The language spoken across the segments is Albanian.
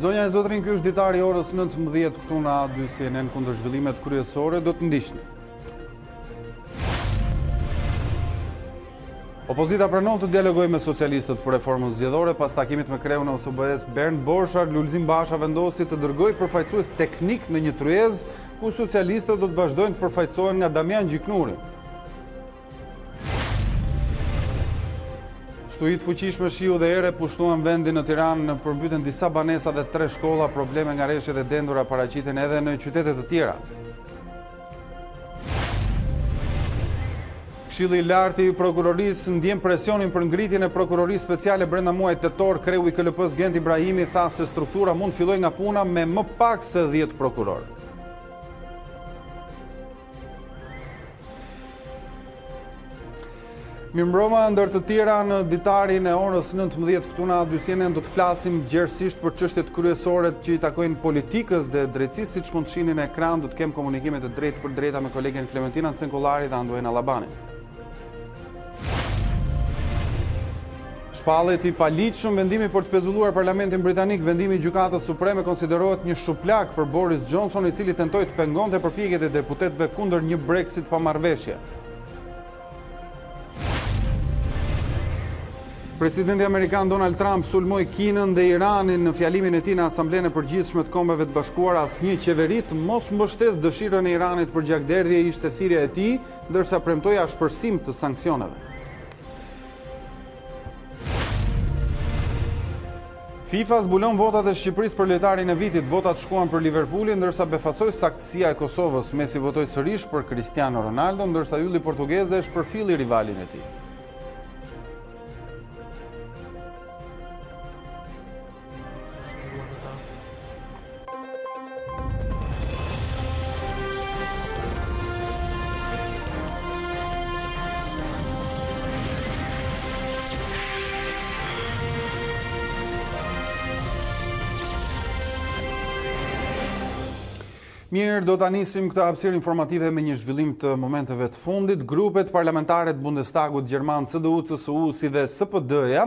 Zonja e zotrin, ky është ditari orës 19 këtu në A2 CNN kundër zhvillimet kryesore, do të ndiqni. Opozita pranon të dialogojë me socialistët për reformën zgjedhore pas takimit me kreun e OSBE-s Bernd Borchardt. Lulzim Basha vendosi të dërgojë përfaqësues teknik në një tryezë ku socialistët do të vazhdojnë të përfaqësohen nga Damian Gjiknuri. Shtuit fuqishme shiu dhe ere pushtuan vendin në Tiranë, në përmbytën disa banesa dhe 3 shkolla. Probleme nga rreshtet e dendura paraqiten edhe në qytete të tjera. Këshilli i lartë i prokurorisë ndjen presionin për ngritjen e prokurorisë speciale brenda muajit tetor. Kreu i KLP-s Gent Ibrahimi tha se struktura mund të fillojë nga puna me më pak se 10 prokurorë. Mirëmbrëma, ndër të tjera në ditarin e orës 19 këtu në A2 CNN do të flasim gjerësisht për çështjet kryesore që i takojnë politikës dhe drejtësisë, siç mund të shihni në ekran. Do të kem komunikimet e drejtë për drejta me kolegen Klementina Cenkollari dhe Anduena Allabani. Shpallet i paligjshëm, vendimi për të pezulluar Parlamentin Britanik. Vendimi i Gjykatës Supreme konsiderohet një shuplak për Boris Johnson, i cili tentoi të pengonte përpjekjet e deputetëve kundër një Brexit pa marrëveshje. Presidenti Amerikan Donald Trump sulmoi Kinën dhe Iranin në fjalimin e tij në Asamblenë e Përgjithshme të Kombeve të Bashkuara. Asnjë qeveri të mos mbështes dëshirën e Iranit për gjakderdhje ishte thirrja e tij, ndërsa premtoi ashpërsim të sanksioneve. FIFA zbulon votat e Shqipërisë për lojtarin e vitit. Votat shkuan për Liverpoolin, ndërsa befasoi saktësia e Kosovës. Messi votoi sërish për Cristiano Ronaldo, ndërsa ylli portugeze shpërfilli rivalin e tij. Mirë, do të nisim këtë hapësirë informative me një zhvillim të momenteve të fundit. Grupet parlamentare të Bundestagut Gjerman, CDU, CSU si dhe SPD-ja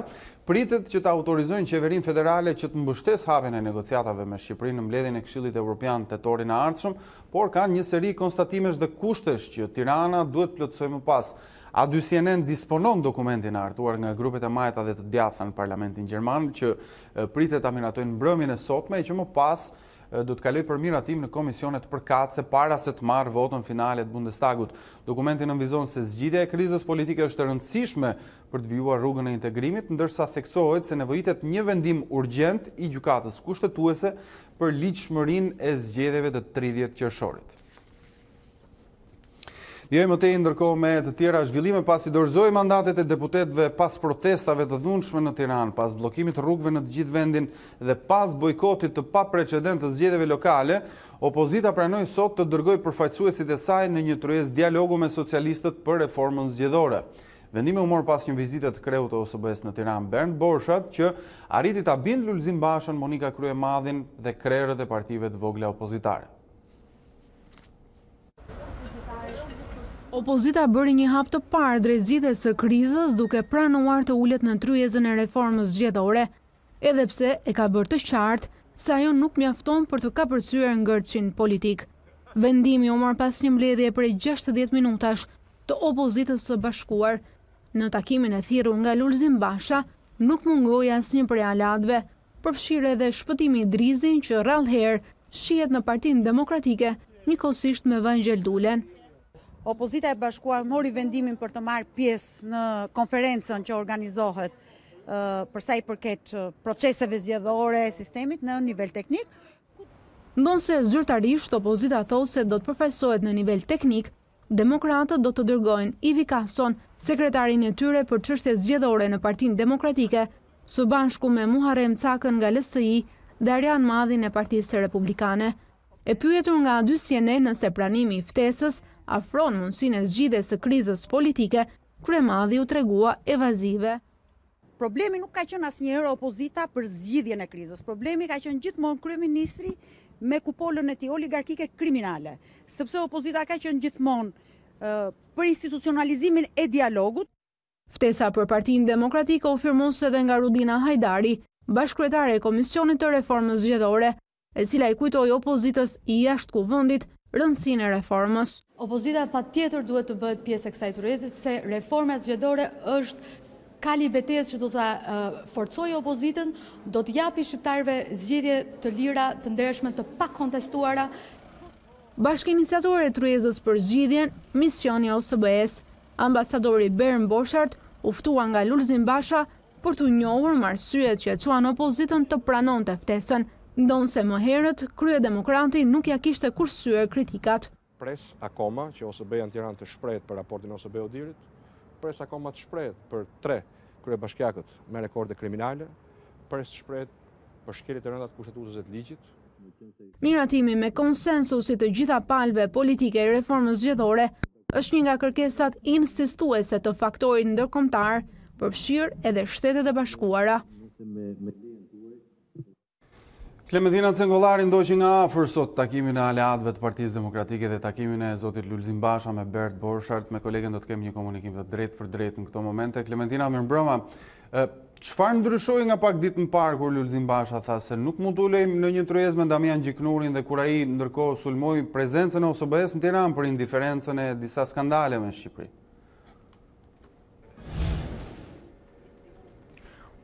pritet që të autorizojnë qeverinë federale që të mbështes hapjen e negociatave me Shqipërinë në mbledhjen e Këshillit Evropian tetorin e ardhshëm, por kanë një seri konstatimesh dhe kushtesh që Tirana duhet plotësojë më pas. A2 CNN disponon dokumentin e hartuar nga grupet e majta dhe të djathta në Parlamentin Gjerman që pritet ta miratojnë mbrëmjen e sotme e që më pas do të kaloj për miratim në komisionet përkatëse para se të marrë votën finale të Bundestagut. Dokumenti nënvizon se zgjidhja e krizës politike është e rëndësishme për të vijuar rrugën e integrimit, ndërsa theksohet se nevojitet një vendim urgjent i gjykatës kushtetuese për ligjshmërinë e zgjedhjeve të 30 qershorit. Vjoj më tej ndërkohë me të tjera zhvillime pasi dorëzoi mandatet e deputetëve pas protestave të dhunshme në Tiranë, pas bllokimit rrugëve në të gjithë vendin dhe pas bojkotit të paprecedent të zgjedhjeve lokale. Opozita pranoi sot të dërgojë përfaqësuesit e saj në një tryezë dialogu me socialistët për reformën zgjedhore. Vendimi u mor pas një vizite të kreut të OSBE-s në Tiranë Bernd Borchardt, që arriti ta bindë Lulzim Bashën, Monika Kryemadhin dhe krerët e partive të vogla opozitare. Opozita bëri një hap të parë drejt zgjidhjes së krizës, duke pranuar të ulet në tryezën e reformës zgjedhore, edhe pse e ka bërë të qartë se ajo nuk mjafton për të kapërcyer ngërçin politik. Vendimi u mor pas një mbledhje prej 60 minutash të opozitës së bashkuar. Në takimin e thirrur nga Lulzim Basha, nuk mungoi asnjë prej alatëve, përfshirë edhe shpëtimi i Drizin që rrallëherë shihet në Partinë Demokratike, njëkohësisht me Vangel Dulen. Opozita e bashkuar mori vendimin për të marrë pjesë në konferencën që organizohet për sa i përket proceseve zgjedhore e sistemit në nivel teknik. Ndonse zyrtarisht opozita thotë se do të përfaqësohet në nivel teknik, demokratët do të dërgojnë Ivi Kason, sekretarin e tyre për çështjet zgjedhore në Partinë Demokratike, së bashku me Muharrem Cakën nga LSI dhe Arjan Madhin e Partisë Republikane. E pyetur nga A2 CNN nëse pranimi i ftesës afron mundësinë e zgjidhjes së krizës politike, Kryemadhi u tregua evazive. Problemi nuk ka qenë asnjëherë opozita për zgjidhjen e krizës. Problemi ka qenë gjithmonë kryeministri me kupolën e tij oligarkike kriminale, sepse opozita ka qenë gjithmonë për institucionalizimin e dialogut. Ftesa për Partinë Demokratike u firmos edhe nga Rudina Hajdari, bashkëkryetare e Komisionit të Reformës Zgjedhore, e cila i kujtoi opozitës i jashtkuvendit rëndësinë e reformës. Opozita patjetër duhet të bëhet pjesë e kësaj tërheqësie, sepse reforma zgjedhore është kali betejës që do ta forcojë opozitën, do të japi shqiptarëve zgjedhje të lira, të ndershme, të pakontestuara. Bashkëiniciatori i tërheqësisë për zgjidhjen, misioni i OSBE-s, ambasadori Bernd Borchardt, u ftua nga Lulzim Basha për të njohur arsyet që e çuan opozitën të pranonte ftesën, ndonse më herët kryedemokrati nuk ja kishte kursyer kritikat. Pres akoma që OSBE-ja në Tiranë të shprehet për raportin OSBE-Odirit, pres akoma të shprehet për 3 kryebashkiakët me rekorde kriminale, pres të shprehet për shkeljet e rënda të kushtetutës së ligjit. Miratimi me konsensusit të gjitha palëve politike e reformës zgjedhore është një nga kërkesat insistuese të faktorit ndërkombëtar, përfshirë edhe Shtetet e Bashkuara. Klementina Cengollari ndoqi nga afër sot takimin e aleatëve të Partisë Demokratike dhe takimin e zotit Lulzim Basha me Bernd Borchardt. Me kolegen do të kemi një komunikim të drejtë për drejtë në këto momente. Klementina, mirëmbrëma. Çfarë ndryshoi nga pak ditë më parë kur Lulzim Basha tha se nuk mund të ulejmë në një tryezë me Damian Gjiknurin dhe kur ai ndërkohë sulmoi prezencën e OSBE-s në Tiranë për indiferencën e disa skandaleve në Shqipëri?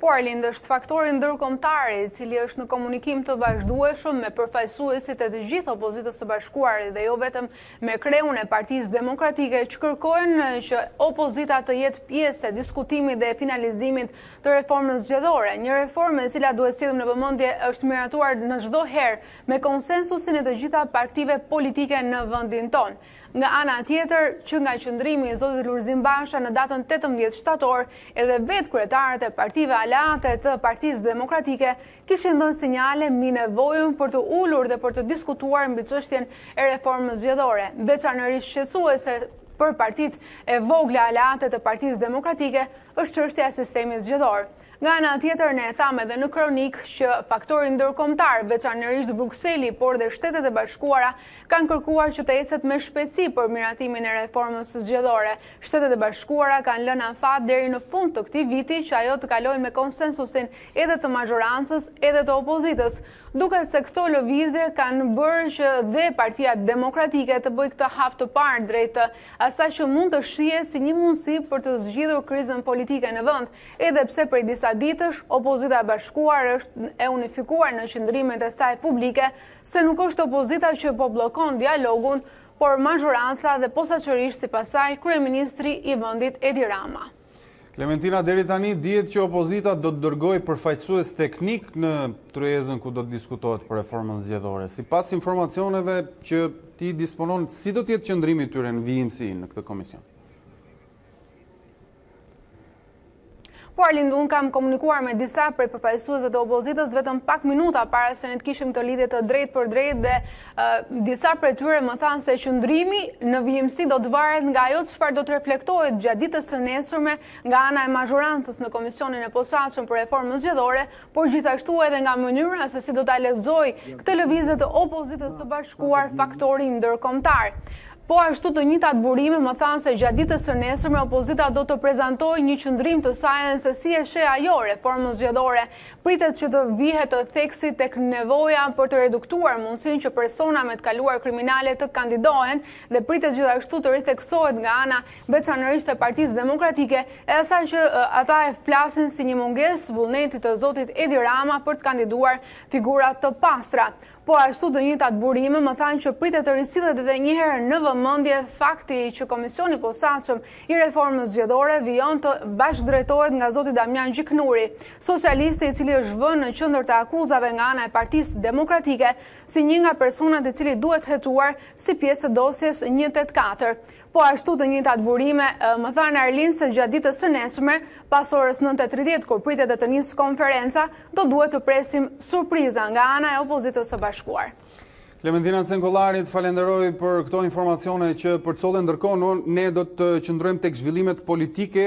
Por Arlind, është faktori ndërkombëtar i cili është në komunikim të vazhdueshëm me përfaqësuesit e të gjithë opozitës së bashkuar dhe jo vetëm me kreun e Partisë Demokratike që kërkojnë që opozita të jetë pjesë e diskutimit dhe finalizimit të reformës zgjedhore, një reformë e cila duhet sjellëm në vëmendje është miratuar në çdo herë me konsensusin e të gjitha partive politike në vendin tonë. Nga ana tjetër, që nga qëndrimi i zotit Lulzim Basha në datën 18 shtator, edhe vetë kryetarët e partive aleate të Partisë Demokratike kishin dhënë sinjale mbi nevojën për të ulur dhe për të diskutuar mbi çështjen e reformës zgjedhore, veçanërisht shqetësuese për partitë e vogla aleate të Partisë Demokratike është çështja e sistemit zgjedhor. Nga ana tjetër, ne e thamë edhe në kronik që faktori ndërkombëtar, veçanërisht Brukseli, por dhe Shtetet e Bashkuara, kanë kërkuar që të ecet me shpejtësi për miratimin e reformës zgjedhore. Shtetet e Bashkuara kanë lënë afat deri në fund të këtij viti që ajo të kalojë me konsensusin edhe të mazhorancës edhe të opozitës. Duket se këto lëvizje kanë bërë që dhe Partia Demokratike të bëjë këtë hap të parë drejt asaj që mund të shihet si një mundësi për të zgjidhur krizën politike në vend, edhe pse prej disa ditësh opozita e bashkuar është e unifikuar në qëndrimet e saj publike se nuk është opozita që po bllokon dialogun, por mazhoranca dhe posaçërisht sipas saj kryeministri i vendit Edi Rama. Klementina, deri tani dihet që opozita do të dërgojë përfaqësues teknik në tryezën ku do të diskutohet për reformën zgjedhore. Sipas informacioneve që ti disponon, si do të jetë qëndrimi i tyre në vijimsi në këtë komision? Po Arlind, unë kam komunikuar me disa prej përfaqësuesve të opozitës vetëm pak minuta para se ne të kishim të lidhje të drejtë për drejtë dhe disa prej tyre më thanë se qëndrimi në vijimsi do të varet nga ajo çfarë do të reflektohet gjatë ditës së nesërme nga ana e mazhorancës në komisionin e posaçëm për reformën zgjedhore, por gjithashtu edhe nga mënyra se si do ta lexojë këtë lëvizje të opozitës së bashkuar faktori ndërkombëtar. Po ashtu të njëjtat burime më thanë se gjatë ditës së nesërme opozita do të prezantojë një qëndrim të saj se si e sheh ajo reformën zgjedhore. Pritet që të vihet të theksi tek nevoja për të reduktuar mundësinë që persona me të kaluar kriminale të kandidohen dhe pritet gjithashtu të ritheksohet nga ana veçanërisht e Partisë Demokratike e asaj që ata e flasin si një mungesë vullneti të zotit Edi Rama për të kandiduar figura të pastra. Po ashtu të njëjtat burime më thanë që pritet të risillet edhe një herë në vëmendje fakti që komisioni posaçëm i reformës zgjedhore vijon të bashkëdrejtohet nga zoti Damian Gjiknuri, socialisti i cili është vënë në qendër të akuzave nga ana e Partisë Demokratike si një nga personat i cili duhet hetuar si pjesë e dosjes 184. Po ashtu të njëjtat burime më thanë Arlind se gjatë ditës së nesërme, pas orës 9:30 kur pritet të nisë konferenca, do duhet të presim surpriza nga ana e opozitës së bashkuar. Klementina Cengollari, falenderoj për këto informacione që përcollën. Ndërkohë ne do të qëndrojmë tek zhvillimet politike,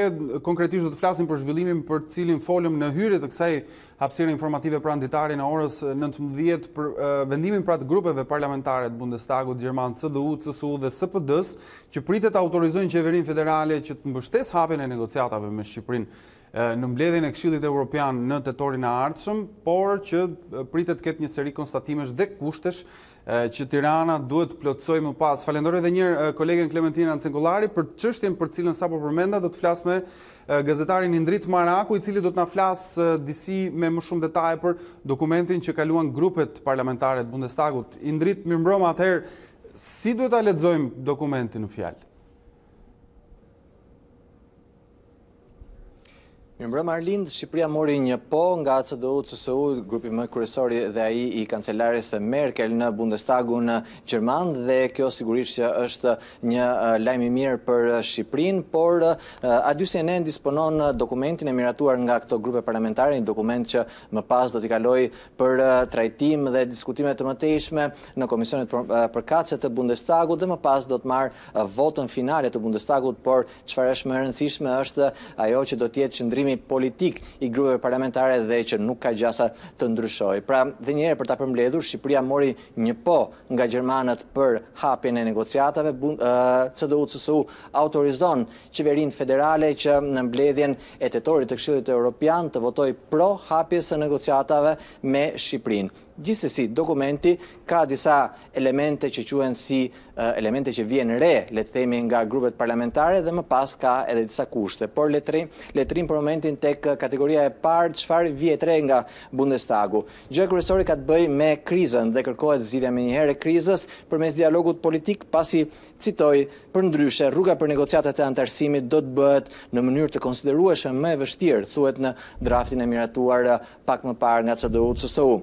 konkretisht do të flasim për zhvillimin për të cilin folëm në hyrje të kësaj hapësire informative pranë Ditari në orës 19 për vendimin pra të grupeve parlamentare të Bundestagut Gjerman, CDU, CSU dhe SPD-s që pritet autorizojnë qeverinë federale që të mbështesë hapjen e negociatave me Shqipërinë. në mbledhjen e Këshillit Evropian në tetorin e ardhshëm, por që pritet ketë një seri konstatimesh dhe kushtesh që Tirana duhet plotësoj më pas. Falenderoj edhe një herë kolegen Klementina Cengullari për çështjen për cilën sapo përmenda. Do të flas me gazetarin Indrit Maraku, i cili do të na flas disi me më shumë detaje për dokumentin që kaluan grupet parlamentare të Bundestagut. Indrit, mirëmbrëma. Atëherë, si duhet ta lexojmë dokumentin në fjalë? Mirëmbrëma Arlind, Shqipëria mori një po nga CDU-CSU, grupi më kryesori dhe ai i kancelares Merkel në Bundestagun gjerman, dhe kjo sigurisht që është një lajm i mirë për Shqipërinë, por A2CNN disponon dokumentin e miratuar nga këto grupe parlamentare, një dokument që më pas do t'i kaloj për trajtim dhe diskutime të mëtejshme në komisionet përkatëse të Bundestagut dhe më pas do të marrë votën finale të Bundestagut, por çfarë është më e rëndësishme është ajo që do të jetë qëndrimi politik i grupeve parlamentare dhe që nuk ka gjasa të ndryshojë. Pra, dhe një herë për ta përmbledhur, Shqipëria mori një po nga gjermanët për hapjen e negociatave. CDU-CSU autorizon qeverinë federale që në mbledhjen e tetorit të Këshillit Evropian të votojë pro hapjes së negociatave me Shqipërinë. Gjithsesi, dokumenti ka disa elemente që quhen si elemente që vjen re, le të themi, nga grupet parlamentare, dhe më pas ka edhe disa kushte. Por letrim për momentin tek kategoria e parë, çfarë vjet re nga Bundestagu. Gjëja kryesore ka të bëjë me krizën dhe kërkohet zgjidhja menjëherë e krizës përmes dialogut politik, pasi citoj, përndryshe rruga për negociatat e antarësimit do të bëhet në mënyrë të konsiderueshme më e vështirë, thuhet në draftin e miratuar pak më parë nga CDU-CSU.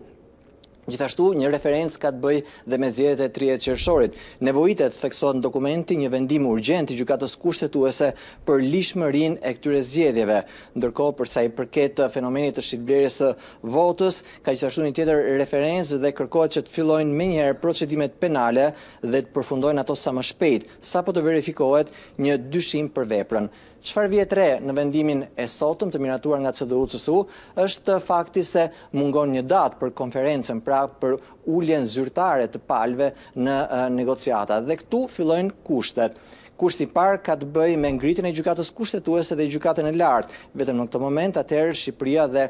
Gjithashtu, një referencë ka të bëjë dhe me zgjedhjet e 30 qershorit. Nevojitet, thekson në dokumenti, një vendim urgjent i gjykatës kushtetuese për lishmërinë e këtyre zgjedhjeve. Ndërkohë, për sa i përket fenomenit të shitblerjes së votës, ka gjithashtu një tjetër referencë dhe kërkohet që të fillojnë menjëherë procedimet penale dhe të përfundojnë ato sa më shpejt, sapo të verifikohet një dyshim për veprën. Çfarë vjet re në vendimin e sotëm të miratuar nga CDU-CSU është fakti se mungon një datë për konferencën, pra për uljen zyrtare të palëve në negociata, dhe këtu fillojnë kushtet. Kushti i parë ka të bëjë me ngritjen e gjykatës kushtetuese dhe gjykatën e lartë. Vetëm në këtë moment atëherë Shqipëria dhe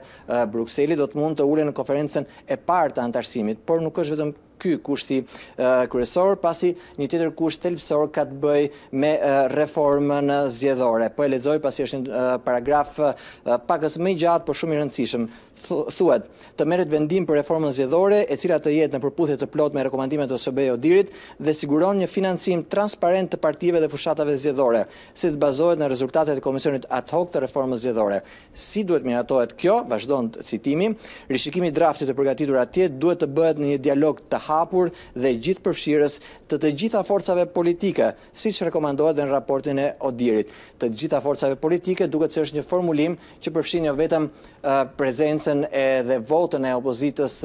Brukseli do të mund të ulen në konferencën e parë të antarësimit, por nuk është vetëm ky kushti kryesor, pasi një tjetër kusht thelbësor ka të bëjë me reformën zgjedhore. Po e lexoj pasi është një paragraf pakës më i gjatë, por shumë i rëndësishëm. Thuhet, të merret vendim për reformën zgjedhore, e cila të jetë në përputhje të plotë me rekomandimet e OSBE-Odirit dhe siguron një financim transparent të partive dhe fushatave zgjedhore, si të bazohet në rezultatet e komisionit ad hoc të reformës zgjedhore. Si duhet miratohet kjo? Vazhdon citimi. Rishikimi i draftit të përgatitur atje duhet të bëhet në një dialog të hapur dhe gjithëpërfshirës të gjitha forcave politike, siç rekomandohet në raportin e Odirit. Të gjitha forcave politike duket se është një formulim që përfshin jo vetëm prezencën dhe votën e opozitës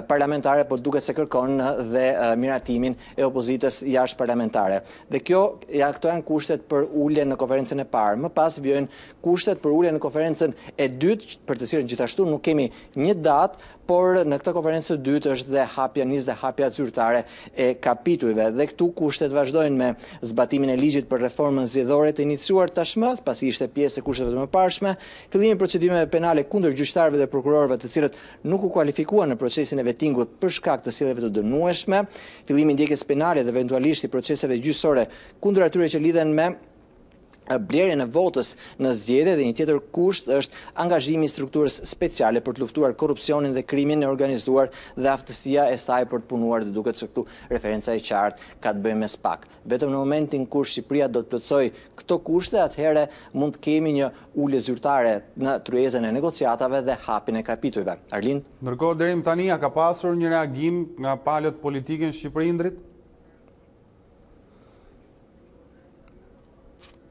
parlamentare, por duket se kërkon dhe miratimin e opozitës jashtë parlamentare. Dhe këto janë kushtet për uljen në konferencën e parë. Më pas vijnë kushtet për uljen në konferencën e dytë, për të cilën gjithashtu nuk kemi një datë, por në këtë konferencë të dytë është dhe hapja zyrtare e kapitujve. Dhe këtu kushtet vazhdojnë me zbatimin e ligjit për reformën zgjedhore të iniciuar tashmë, pasi ishte pjesë e kushteve të mëparshme, fillimi i procedimeve penale kundër gjyqtarëve dhe prokurorëve të cilët nuk u kualifikuan në procesin e vettingut për shkak të sjelljeve të dënueshme, fillimi i ndjekjes penale dhe eventualisht i proceseve gjyqësore kundër atyre që lidhen me blerjen e votës në zgjedhje, dhe një tjetër kusht është angazhimi i strukturës speciale për të luftuar korrupsionin dhe krimin e organizuar dhe aftësia e saj për të punuar, dhe duket se këtu referenca e qartë ka të bëjë me SPAK. Vetëm në momentin kur Shqipëria do të plotësojë këto kushte, atëherë mund të kemi një ulje zyrtare në tryezën e negociatave dhe hapjen e kapitujve. Arlind? Ndërkohë deri më tani ka pasur një reagim nga palët politike në Shqipëri, Indrit?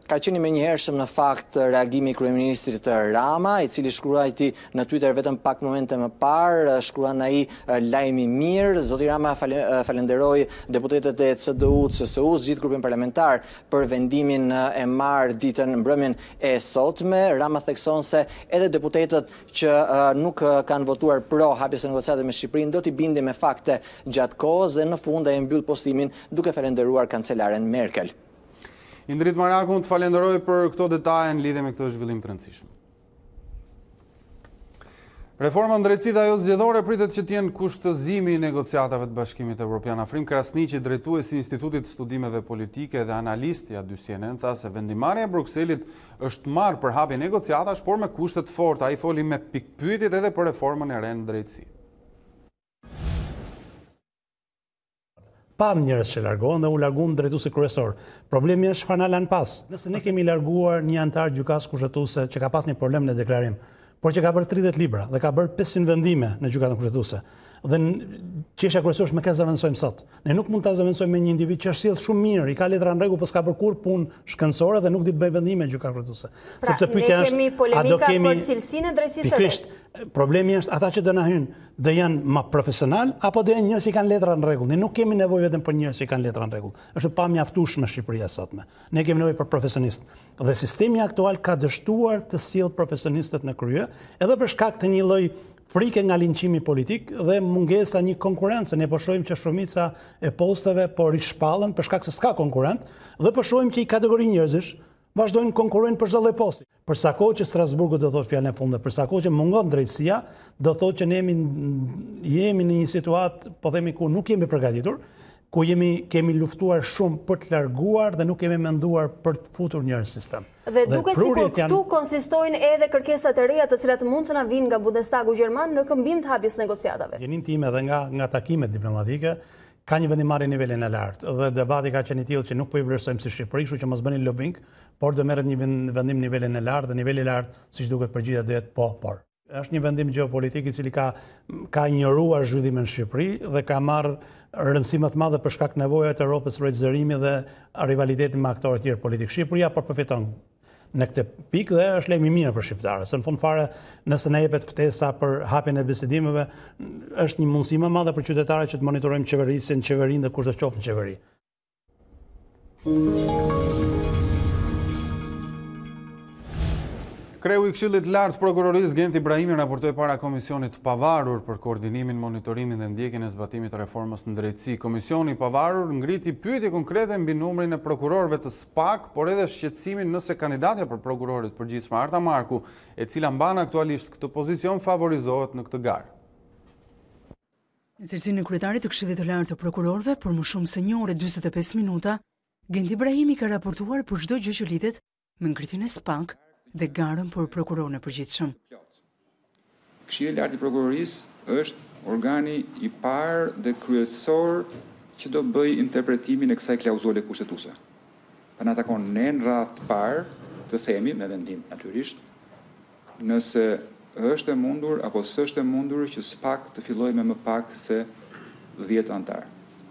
Ka qenë më njëhershëm në fakt reagimi i kryeministrit Rama, i cili shkruajti në Twitter vetëm pak momente më parë, shkruan ai lajmi mirë. Zoti Rama falenderoi deputetët e CDU-CSU, gjithë grupin parlamentar, për vendimin e marrë ditën mbrëmjen e sotme. Rama thekson se edhe deputetët që nuk kanë votuar pro hapjes së negociatave me Shqipërinë do t'i bindin me fakte gjatë kohës, dhe në fund ai mbyll postimin duke falenderuar kancelaren Merkel. Indrit Maraku, të falenderoj për këto detaje në lidhje me këtë zhvillim të rëndësishëm. Reforma në drejtësi dhe ajo zgjedhore pritet që t'jenë kushtëzimi i negociatave të Bashkimit Evropian. Afrim Krasniqi, drejtuesi i Institutit Studimeve Politike dhe analistja Dysjenen, tha se vendimarrja e Brukselit është marrë për hapi negociatash, por me kushte të forta. Ai foli me pikpyetjet edhe për reformën e re në drejtësi. Pam njerëz që largohen dhe u larguan drejtuesi kryesor. Problemi është çfarë na lan pas. Nëse ne kemi larguar një antar gjykatës kushtetuese që ka pas një problem në deklarim, por që ka bërë 30 libra dhe ka bërë 500 vendime në gjykatën kushtetuese. Dhe çështja kryesore është me kë zëvendësojmë sot. Ne nuk mund ta zëvendësojmë me një individ që është sjell shumë mirë, i ka letra në rregull, por s'ka bërë kurrë punë shkencore dhe nuk di të bëjë vendime në gjykatën kushtetuese. Sepse pyetja është, ne kemi polemika për cilësinë e drejtësisë së re. Problemi është ata që do na hyjnë dhe janë më profesional apo do janë njerëz që kanë letra në rregull. Ne nuk kemi nevojë vetëm për njerëz që kanë letra në rregull. Është pa mjaftueshme Shqipëria sotme. Ne kemi nevojë për profesionistë. Dhe sistemi aktual ka dështuar të sjellë profesionistët në krye, edhe për shkak të një lloj frike nga linçimi politik dhe mungesa një konkurrencë. Ne po shohim që shumica e posteve po rishpallen për shkak se s'ka konkurrent dhe po shohim që i kategori njerëzish vazhdojnë konkurrojnë për çdo lloj posti. Për sa kohë që Strasburgu do thotë fjalën e fundit, për sa kohë që mungon drejtësia, do thotë që ne jemi në një situatë, po themi, ku nuk jemi përgatitur, ku kemi luftuar shumë për të larguar dhe nuk kemi menduar për të futur njerëz në sistem. Dhe duket sikur këtu konsistojnë edhe kërkesat e reja të cilat mund të na vinë nga Bundestagu gjerman në këmbim të hapjes negociatave. Jeni time edhe nga takimet diplomatike ka një vendimarrje nivelin e lartë dhe debati ka qenë i tillë që nuk po i vlerësojmë si Shqipëri, kështu që mos bëni lobbying, por do merret një vendim nivelin e lartë dhe niveli i lartë, siç duket përgjigja do jetë po, por. Është një vendim gjeopolitik i cili ka injoruar zhvillimin në Shqipëri dhe ka marrë rëndësi më të madhe për shkak nevojave të Europës për zërimi dhe rivalitetin me aktorë të tjerë politik. Shqipëria po përfiton në këtë pikë dhe është lajm i mirë për shqiptarët. Se në fund fare, nëse na jepet ftesa për hapjen e bisedimeve, është një mundësi më e madhe për qytetarët që të monitorojmë qeverinë dhe kush do qoftë në qeveri. Kreu i Këshillit Lartë Prokurorisë Gent Ibrahimi raportoi para Komisionit të Pavarur për koordinimin, monitorimin dhe ndjekjen e zbatimit të reformës në drejtësi. Komisioni i Pavarur ngriti pyetje konkrete mbi numrin e prokurorëve të SPAK, por edhe shqetësimin nëse kandidatja për prokurorit përgjithshëm Arta Marku, e cila mban aktualisht këtë pozicion, favorizohet në këtë garë. Në cilësinë e kryetarit të Këshillit të Lartë të Prokurorëve për më shumë se 1 orë e 45 minuta, Gent Ibrahimi ka raportuar për çdo gjë që lidhet me ngritjen e SPAK dhe garën për prokurorin e përgjithshëm. Këshilli i Lartë i Prokurorisë është organi i parë dhe kryesor që do bëj interpretimin e kësaj klauzule kushtetuese. Pa na takon ne në radhë të parë të themi me vendim natyrisht nëse është e mundur apo s'është e mundur që SPAK të fillojë me më pak se 10 antar.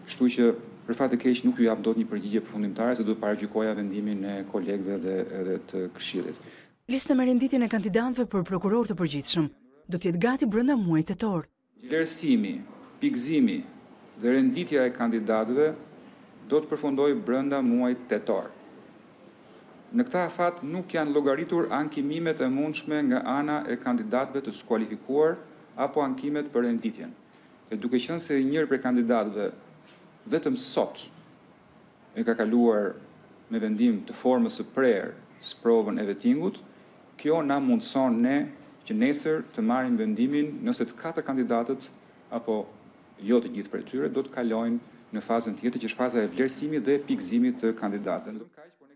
Kështu që për fat të keq nuk ju jap dot një përgjigje përfundimtare se do të paragjykoja vendimin e kolegëve dhe edhe të Këshillit. Lista me renditjen e kandidatëve për prokuror të përgjithshëm do të jetë gati brenda muajit tetor. Vlerësimi, pikëzimi dhe renditja e kandidatëve do të përfundojë brenda muajit tetor. Në këtë afat nuk janë llogaritur ankimimet e mundshme nga ana e kandidatëve të skualifikuar apo ankimet për renditjen. E duke qenë se njëri prej kandidatëve vetëm sot e ka kaluar me vendim të formës së prerë provën e vettingut, kjo na mundson ne që nesër të marrim vendimin nëse të 4 kandidatët apo jo të gjithë prej tyre do të kalojnë në fazën tjetër që është faza e vlerësimit dhe pikëzimit të kandidatëve.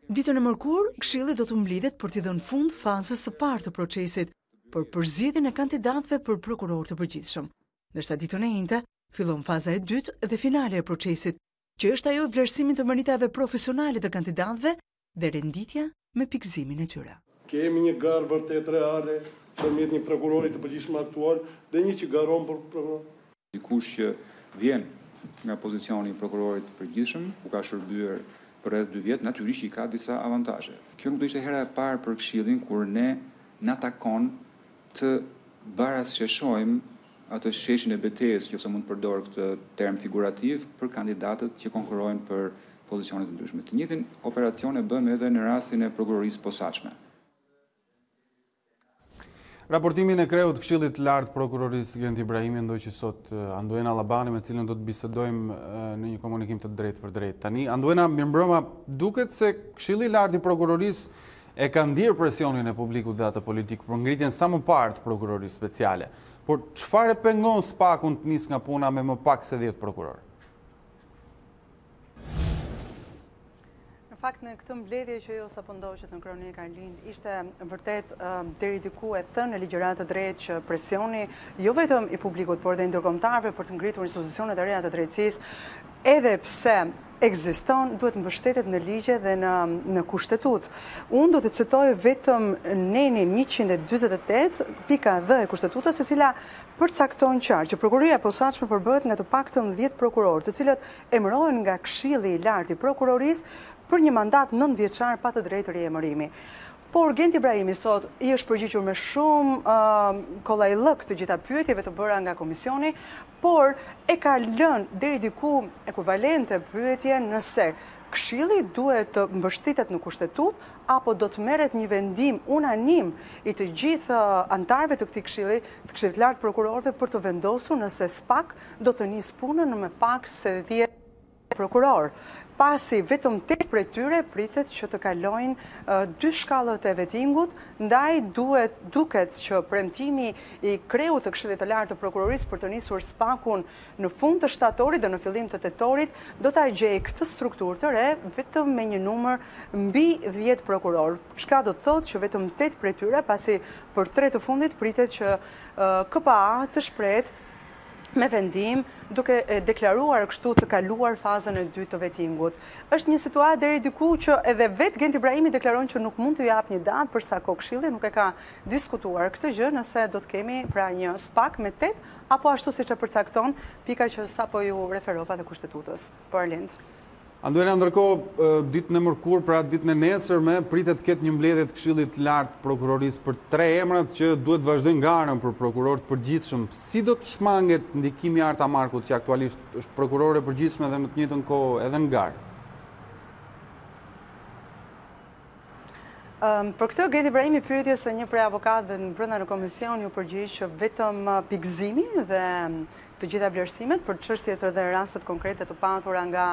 Ditën e mërkurë, Këshilli do të mbledhet për t'i dhënë fund fazës së parë të procesit për përzgjedhjen e kandidatëve për prokuror të përgjithshëm, ndërsa ditën e njëjtë fillon faza e dytë dhe finale e procesit, që është ajo e vlerësimit të meritave profesionale të kandidatëve dhe renditja me pikëzimin e tyre. Kemi një garë vërtet reale përmjet një prokurori të përgjithshëm aktual dhe një që garon për prokuror. Dikush që vjen nga pozicioni i prokurorit të përgjithshëm, ku ka shërbyer për rreth 2 vjet, natyrisht i ka disa avantazhe. Kjo nuk do ishte hera e parë për Këshillin kur ne na takon të barasqeshojmë atë sheshin e betejës, nëse mund të përdor këtë term figurativ, për kandidatët që konkurrojnë për pozicione të ndryshme. Të njëjtin operacion e bëm edhe në rastin e prokurorisë posaçme. Raportimin e kreut Këshillit të Lartë Prokurorisë Gent Ibrahimi ndoj që sot Anduena Labani, me cilën do të bisedojmë në një komunikim të drejtë për drejtë. Tani, Anduena, mirëmbrëma, duket se Këshilli i Lartë i Prokurorisë e ka ndjerë presionin e publikut dhe atë politikë për ngritjen sa më parë të prokurorisë speciale. Por çfarë pengon SPAK-un të nisë nga puna me më pak se 10 prokurorë? Në fakt, në këtë mbledhje që jo sapo ndoqët në kronika Arlind, ishte vërtet deri diku e thënë në ligjërat të drejtë që presioni jo vetëm i publikut, por dhe ndërkombëtarëve për të ngritur institucionet e reja të drejtësisë, edhe pse ekziston, duhet mbështetet në ligje dhe në kushtetut. Unë do të citoj vetëm nenin 148, pika dhe e kushtetutës, e cila përcakton qartë që prokuroria e posaçme përbëhet nga të paktën 10 prokurorë, të cilët emërohen nga Këshilli i Lartë i Prokurorisë për një mandat 9 vjeçar pa të drejtë riemërimi. Por Genti Ibrahimi sot i është përgjigjur me shumë kollajllëk të gjitha pyetjeve të bëra nga komisioni, por e ka lënë deri diku ekuivalente pyetje nëse Këshilli duhet të mbështetet në kushtetut apo do të merret një vendim unanim i të gjithë antarëve të këtij këshilli, të Këshillit Lartë Prokurorëve, për të vendosur nëse SPAK do të nisë punën në më pak se 10 prokuror. Pasi vetëm 8 prej tyre pritet që të kalojnë 2 shkallët e vetingut, ndaj duket që premtimi i kreut të Këshillit të Lartë të Prokurorisë për të nisur SPAK-un në fund të shtatorit dhe në fillim të tetorit do ta gjejë këtë strukturë të re vetëm me një numër mbi 10 prokuror. Çka do të thotë që vetëm 8 prej tyre, pasi për 3 të fundit pritet që KPA të shprehet me vendim duke deklaruar kështu të kaluar fazën e 2 të vetingut. Është një situatë deri diku që edhe vetë Genti Ibrahimi deklaron që nuk mund të jap një datë për sa kohë Këshilli nuk e ka diskutuar këtë gjë, nëse do të kemi pra një SPAK me 8 apo ashtu siç e përcakton pika që sapo ju referova të kushtetutës. Por Arlind. Anduela, ndërkohë, ditën e mërkurë, pra ditën e nesërme, pritet ketë një mbledhje të Këshillit të Lartë Prokurorisë për 3 emrat që duhet vazhdojnë garën për prokuror të përgjithshëm. Si do të shmanget ndikimi i Arta Markut, që aktualisht është prokurore e përgjithshme dhe në të njëjtën kohë edhe në garë? Për këtë Genti Ibrahimi pyetje se një prej avokatëve brenda në komision ju përgjigj që vetëm pikëzimi dhe të gjitha vlerësimet për çështjet dhe rastet konkrete të patura nga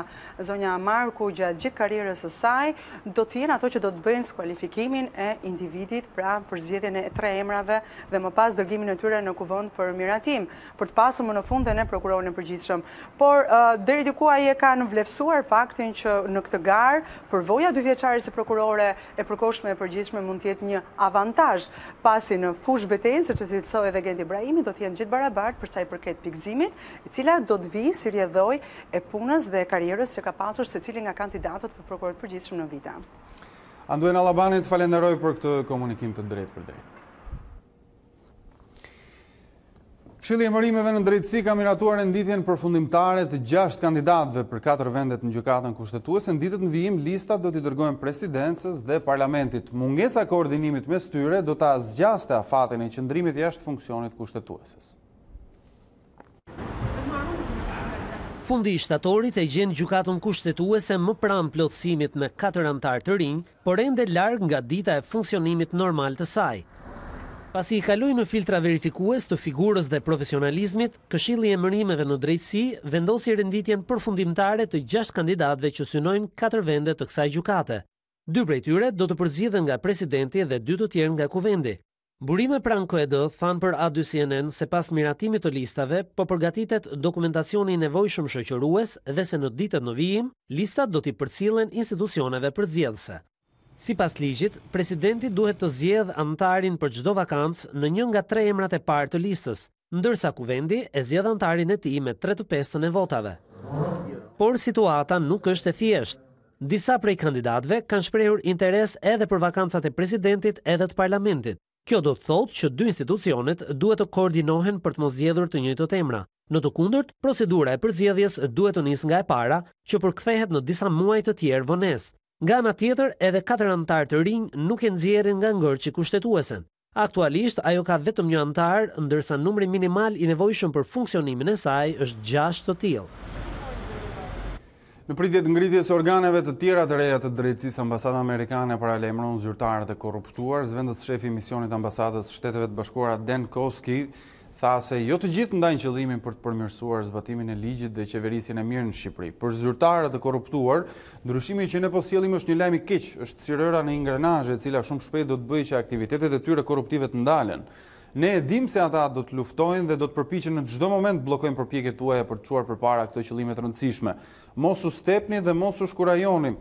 zonja Marku gjatë gjithë karrierës së saj do të jenë ato që do të bëjnë skualifikimin e individit pra për zgjedhjen e 3 emrave dhe më pas dërgimin e tyre në kuvend për miratim, për të pasur më në fund edhe prokurorin e përgjithshëm. Por deri diku ai e ka vlefsuar faktin që në këtë garë përvoja 2 vjeçare si prokurore e përkohshme e përgjithshme mund të jetë një avantazh, pasi në fushë betejë, siç e cilësoi edhe Genti Ibrahimi, do të jenë gjithë barabartë për sa i përket pikëzimit, e cila do të vijë si rrjedhoj e punës dhe karrierës që ka pasur secili nga kandidatët për prokuror të përgjithshëm në vite. Anduela Allabani, të falenderoj për këtë komunikim të drejtë për drejtë. Këshilli i Emërimeve në Drejtësi ka miratuar renditjen përfundimtare të 6 kandidatëve për 4 vendet në gjykatën kushtetuese. Në ditët në vijim, listat do t'i dërgohen presidencës dhe parlamentit. Mungesa e koordinimit mes tyre do ta zgjaste afatin e qëndrimit jashtë funksionit kushtetueses. Fundi i shtatorit e gjen gjykatën kushtetuese më pranë plotësimit me 4 anëtar të rinj, por ende larg nga dita e funksionimit normal të saj. Pasi i kaloi në filtra verifikues të figurës dhe profesionalizmit, Këshilli i Emërimeve në Drejtësi vendosi renditjen përfundimtare të 6 kandidatëve që synojnë 4 vende të kësaj gjykate. 2 prej tyre do të përzgjidhen nga presidenti dhe 2 të tjerë nga kuvendi. Burime pranë KED thanë për A2 CNN se pas miratimit të listave, po përgatitet dokumentacioni i nevojshëm shoqërues dhe se në ditët në vijim, listat do t'i përcillen institucioneve përzgjedhëse. Sipas ligjit, presidenti duhet të zgjedhë anëtarin për çdo vakancë në një nga 3 emrat e parë të listës, ndërsa kuvendi e zgjedh anëtarin e tij me 3/5 e votave. Por situata nuk është e thjeshtë. Disa prej kandidatëve kanë shprehur interes edhe për vakancat e presidentit edhe të parlamentit. Kjo do të thotë që 2 institucionet duhet të koordinohen për të mos zgjedhur të njëjtat emra. Në të kundërt, procedura e përzgjedhjes duhet të nisë nga e para, që përkthehet në disa muaj të tjerë vonesë. Nga ana tjetër, edhe 4 anëtar të rinj nuk e nxjerrin nga ngërçi kushtetuesen. Aktualisht, ajo ka vetëm një anëtar, ndërsa numri minimal i nevojshëm për funksionimin e saj është 6 të tillë. Në pritje të ngritjes organeve të tjera të reja të drejtësisë, ambasada amerikane paralajmëron zyrtarët e korruptuar. Zëvendës shefi i misionit ambasadës Shteteve të Bashkuara Dan Koski tha se jo të gjithë ndajnë qëllimin për të përmirësuar zbatimin e ligjit dhe qeverisjen e mirë në Shqipëri. Për zyrtarët e korruptuar, ndryshimi që ne po sjellim është një lajm i keq, është si rëra në ingrenazhe e cila shumë shpejt do të bëjë që aktivitetet e tyre korruptive të ndalen. Ne e dim se ata do të luftojnë dhe do të përpiqen në çdo moment bllokojnë përpjekjet tuaja për të çuar përpara këto qëllime të rëndësishme. Mos u stepni dhe mos u shkurajoni.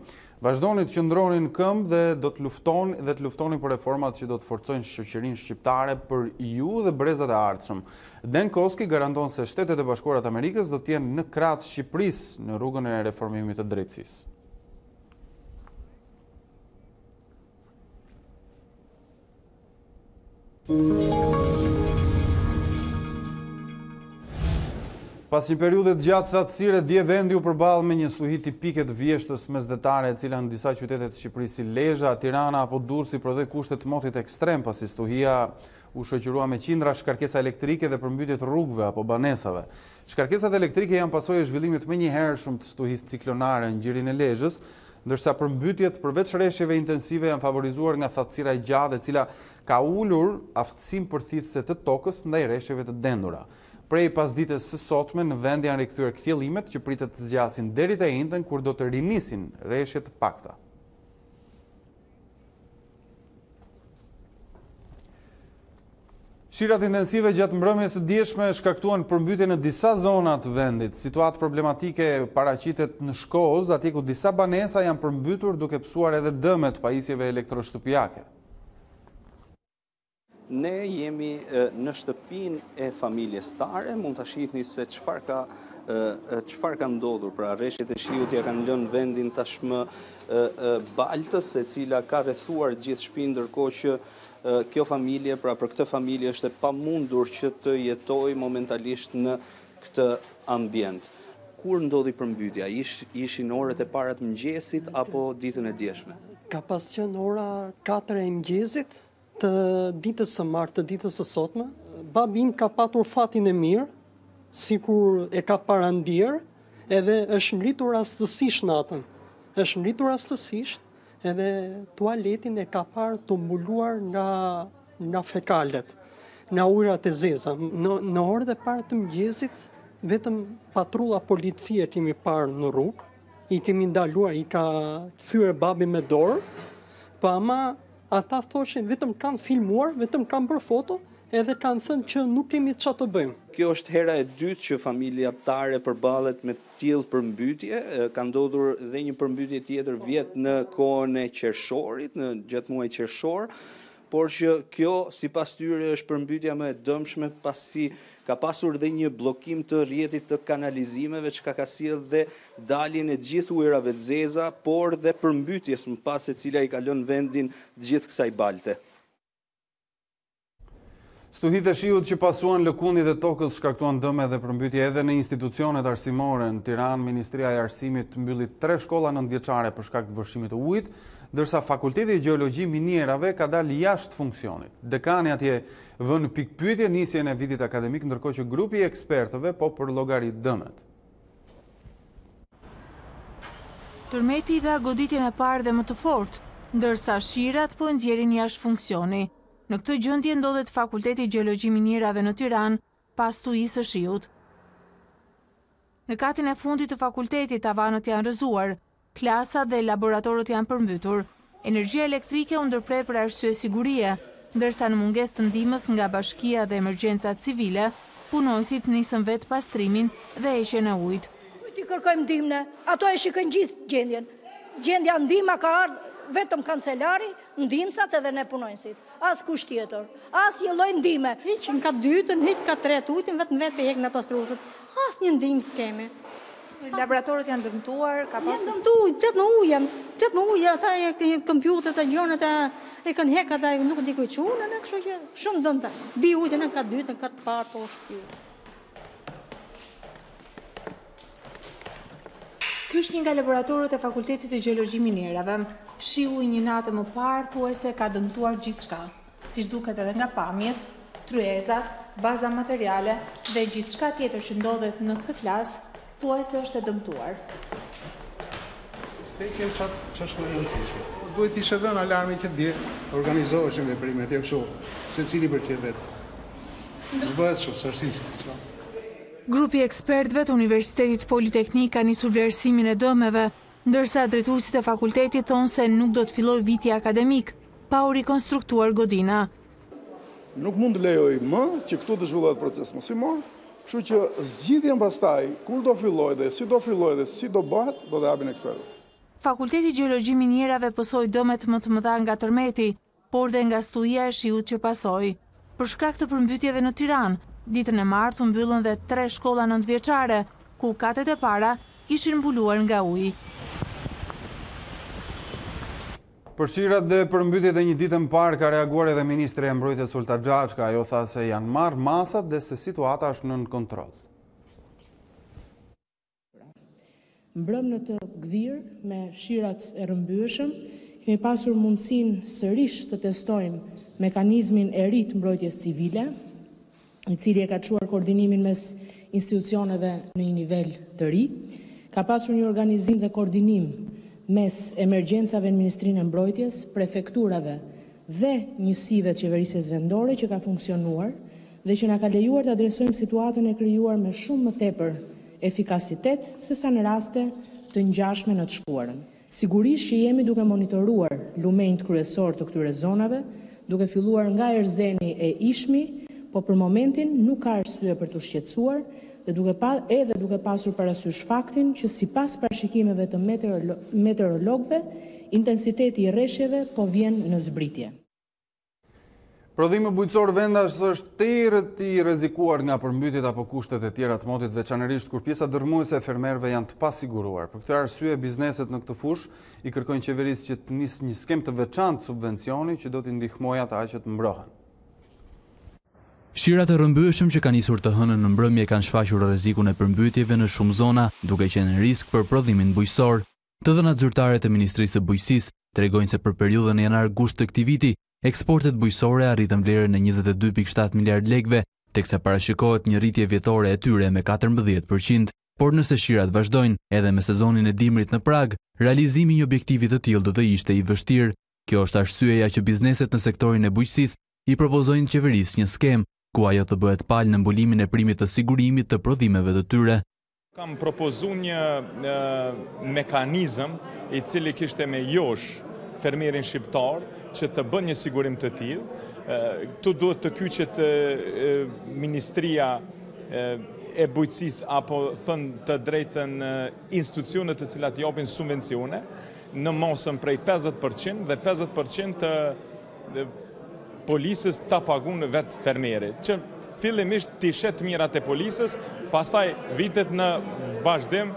Vazhdoni të qëndroni në këmbë dhe do të luftoni për reformat që do të forcojnë shoqërinë shqiptare për ju dhe brezat e ardhshëm. Den Koski garanton se Shtetet e Bashkuara të Amerikës do të jenë në krah të Shqipërisë në rrugën e reformimit të drejtësisë. Pas një periudhe të gjatë thatësire, dje vendi u përball me një stuhi tipike të vjeshtës mesdhetare, e cila në disa qytete të Shqipërisë si Lezhë, Tirana apo Durrësi prodhoi kushte të motit ekstrem, pasi stuhia u shoqërua me qindra shkarkesa elektrike dhe përmbytje të rrugëve apo banesave. Shkarkesat elektrike janë pasojë e zhvillimit menjëhershëm të stuhisë ciklonare në gjirin e Lezhës, ndërsa përmbytjet përveç rreshjeve intensive janë favorizuar nga thatësira e gjatë, e cila ka ulur aftësinë përthithëse të tokës ndaj rreshjeve të dendura. Prej pas ditës së sotme në vend janë rikthyer kthjellimet që pritet të zgjasin deri të njëjtën kur do të rinisin rreshje të pakta. Shirat intensive gjatë mbrëmjes së dieshme shkaktuan përmbytje në disa zona të vendit. Situatë problematike paraqitet në Shkozë, atje ku disa banesa janë përmbytur duke psuar edhe dëmet pajisjeve elektroshtëpiake. Ne jemi në shtëpinë e familjes Tare, mund të shihni se çfarë ka ndodhur, pra rreshjet e shiut ja kanë lënë vendin tashmë baltës, e cila ka rrethuar gjithë shtëpinë, ndërkohë që kjo familje, pra për këtë familje është e pamundur që të jetojë momentalisht në këtë ambient. Kur ndodhi përmbytja? Ishin orët e para të mëngjesit apo ditën e djeshme? Ka pas qenë ora 4 e mëngjesit të ditës së martë, të ditës së sotme. Babim ka patur fatin e mirë, sikur e ka parandier, edhe është ngritur rastësisht natën. Është ngritur rastësisht, edhe tualetin e ka parë të mbuluar nga fekalet, nga ujrat e zeza. Në orët e parë të mëngjesit, vetëm patrulla policie kemi parë në rrugë, i kemi ndaluar, i ka thyer babi me dorë, pa ama ata thoshin vetëm kanë filmuar, vetëm kanë bërë foto, edhe kanë thënë që nuk kemi çfarë të bëjmë. Kjo është hera e dytë që familja Tare përballet me tillë përmbytje. Ka ndodhur dhe një përmbytje tjetër vjet në kohën e qershorit, në gjatë muajit qershor, por që kjo sipas tyre është përmbytja më e dëmshme, pasi ka pasur dhe një bllokim të rrjetit të kanalizimeve, që ka sjellë dhe daljen e gjithë ujrave të zeza, por dhe përmbytjes më pas, e cila i ka lënë vendin të gjithë kësaj balte. Stuhit e shiut që pasuan lëkundit e tokës shkaktuan dëme dhe përmbytje edhe në institucionet arsimore. Në Tiranë, Ministria e Arsimit mbylli 3 shkolla nëntëvjeçare për shkak të vështimit të ujit, ndërsa Fakulteti i Gjeologji Minierave ka dalë jashtë funksionit. Dekani atje vënë pikpyetje nisjen e vitit akademik, ndërkohë që grupi i ekspertëve po përllogarit dëmet. Tërmeti dha goditjen e parë dhe më të fortë, ndërsa shirat po nxjerrin jashtë funksioni. Në këtë gjendje ndodhet Fakulteti i Gjeologji Minierave në Tiranë pas stuhisë së shiut. Në katin e fundit të fakultetit tavanët janë rrëzuar, klasat dhe laboratorët janë përmbytur. Energjia elektrike u ndërprer për arsye sigurie, ndërsa në mungesë të ndihmës nga bashkia dhe emergjencat civile, punojësit nisën vetë pastrimin dhe heqjen e ujit. Ti kërkojmë ndihmë, ato e shikojnë gjithë gjendjen. Gjendja ndihma ka ardhur vetëm kancelari, ndihmësat edhe ne punojësit. As kusht tjetër, as një lloj ndihme. Hiq ka dytën, hiq ka tretë ujin, vetëm vetë hek në pastruesët. As një ndihmë s'kemi. Laboratorët janë dëmtuar, ka pasur. Janë dëmtuar, plet në ujë, ata e kompjuterit e gjonat e kanë hek ata nuk e di ku i çuan, ne kështu që shumë dëmta. Bi ujin ka dytën, ka të parë poshtë. Ky është një nga laboratorët e Fakultetit të Gjeologji Minierave. Shiu i një natë më parë thuajse ka dëmtuar gjithçka, siç duket edhe nga pamjet, tryezat, baza materiale dhe gjithçka tjetër që ndodhet në këtë klasë, thuajse është e dëmtuar. Tekem ç'është më rëndësishme. Duhet të ishte dhënë alarmi që dje organizoheshin veprimet e kështu, secili për çet vet. S'bëhet kështu, sërsisht. Grupi ekspertëve të Universitetit Politeknik ka nisur vlerësimin e dëmeve, ndërsa drejtuesit e fakultetit thonë se nuk do të fillojë viti akademik pa u rikonstruktuar godina. Nuk mund të lejoj më që këtu të zhvillohet proces mosimor, kështu që zgjidhjen pastaj, kur do filloj dhe si do bëhet, do të japin ekspertët. Fakulteti Gjeologji Minierave pësoi dëmet më të mëdha nga tërmeti, por dhe nga studia e shiut që pasoi. Për shkak të përmbytjeve në Tiranë, ditën e martë u mbyllën dhe 3 shkolla nëntëvjeçare, ku katet e para ishin mbuluar nga uji. Për shirat dhe përmbytjet e një ditë më parë ka reaguar edhe Ministri e Mbrojtjes Sulta Xhaçka. Ajo tha se janë marrë masat dhe se situata është nën kontroll. Mbrëm në të gdhir me shirat e rrëmbyeshëm, kemi pasur mundësinë sërish të testojmë mekanizmin e ri të mbrojtjes civile, i cili e ka çuar koordinimin mes institucioneve në një nivel të ri. Ka pasur një organizim dhe koordinim mes emergjencave në Ministrinë e Mbrojtjes, prefekturave dhe njësive të qeverisjes vendore që ka funksionuar dhe që na ka lejuar të adresojmë situatën e krijuar me shumë më tepër efikasitet sesa në raste të ngjashme në të shkuarën. Sigurisht që jemi duke monitoruar lumenjt kryesor të këtyre zonave, duke filluar nga Erzeni e Ishmi, po për momentin nuk ka arsye për të shqetësuar dhe duke pasur parasysh faktin që sipas parashikimeve të meteorologëve, intensiteti i rreshjeve po vjen në zbritje. Prodhimi bujqësor vendas është i rrezikuar nga përmbytjet apo kushtet e tjera të motit, veçanërisht kur pjesa dërmuese e fermerëve janë të pasiguruar. Për këtë arsye, bizneset në këtë fushë i kërkojnë qeverisë që të nisë një skem të veçantë subvencioni që do t'i ndihmojë ata që të mbrohen. Shirat e rrëmbyeshëm që kanë nisur të hënën në mbrëmje kanë shfaqur rrezikun e përmbytjeve në shumë zona, duke qenë në risk për prodhimin bujqësor. Të dhënat zyrtare të Ministrisë së Bujqësisë tregojnë se për periudhën janar-gusht të këtij viti, eksportet bujqësore arritën vlerën e 22.7 miliard lekëve, teksa parashikohet një rritje vjetore e tyre me 14%, por nëse shirat vazhdojnë edhe me sezonin e dimrit në prag, realizimi i një objektivi të tillë do të ishte i vështirë. Kjo është arsyeja që bizneset në sektorin e bujqësisë i propozojnë qeverisë një skem ku ajo të bëhet palë në mbulimin e primit të sigurimit të prodhimeve të tyre. Kam propozuar një mekanizëm i cili kishte me josh fermerin shqiptar që të bën një sigurim të tillë. Këtu duhet të kyçet Ministria e Bujqësisë apo thënë të drejtën institucionet të cilat japin subvencione në mosën prej 50% dhe 50% të policës ta pagun vetë fermeri, që fillimisht t'i shet mirat e policës, pastaj vitet në vazhdim